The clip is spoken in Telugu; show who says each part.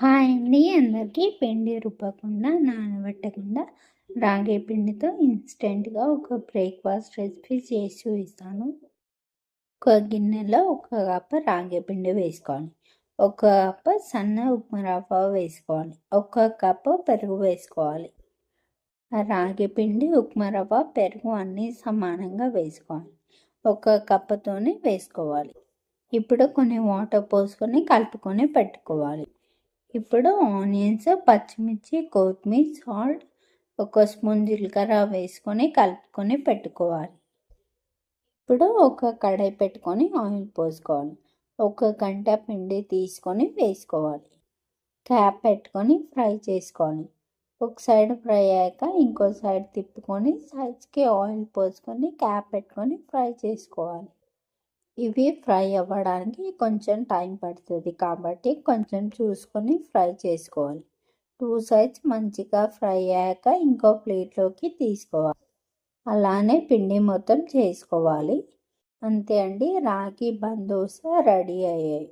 Speaker 1: హాయ్ అండి అందరికీ. పిండి రుబ్బకుండా నానబెట్టకుండా రాగి పిండితో ఇన్స్టెంట్గా ఒక బ్రేక్ఫాస్ట్ రెసిపీ చేసి చూపిస్తాను. ఒక గిన్నెలో ఒక కప్పు రాగి పిండి వేసుకోవాలి, ఒక కప్పు సన్న ఉప్మా రవ్వ వేసుకోవాలి, ఒక కప్పు పెరుగు వేసుకోవాలి. రాగి పిండి, ఉప్మా రవ్వ, పెరుగు అన్నీ సమానంగా వేసుకోవాలి. ఒక కప్పుతోనే వేసుకోవాలి. ఇప్పుడు కొన్ని వాటర్ పోసుకొని కలుపుకొని పెట్టుకోవాలి. ఇప్పుడు ఆనియన్స్, పచ్చిమిర్చి, కొత్తిమీర, సాల్ట్, ఒక స్పూన్ జీలకర్ర వేసుకొని కలుపుకొని పెట్టుకోవాలి. ఇప్పుడు ఒక కడాయి పెట్టుకొని ఆయిల్ పోసుకోవాలి. ఒక గంట పిండి తీసుకొని వేసుకోవాలి. క్యాప్ పెట్టుకొని ఫ్రై చేసుకోవాలి. ఒక సైడ్ ఫ్రై అయ్యాక ఇంకో సైడ్ తిప్పుకొని సైడ్స్కి ఆయిల్ పోసుకొని క్యాప్ పెట్టుకొని ఫ్రై చేసుకోవాలి. ఇవి ఫ్రై అవ్వడానికి కొంచెం టైం పడుతుంది కాబట్టి కొంచెం చూసుకొని ఫ్రై చేసుకోవాలి. 2 సైడ్స్ మంచిగా ఫ్రై అయ్యాక ఇంకో ప్లేట్లోకి తీసుకోవాలి. అలానే పిండి మొత్తం చేసుకోవాలి. అంతే అండి, రాగి బందోస రెడీ అయ్యాయి.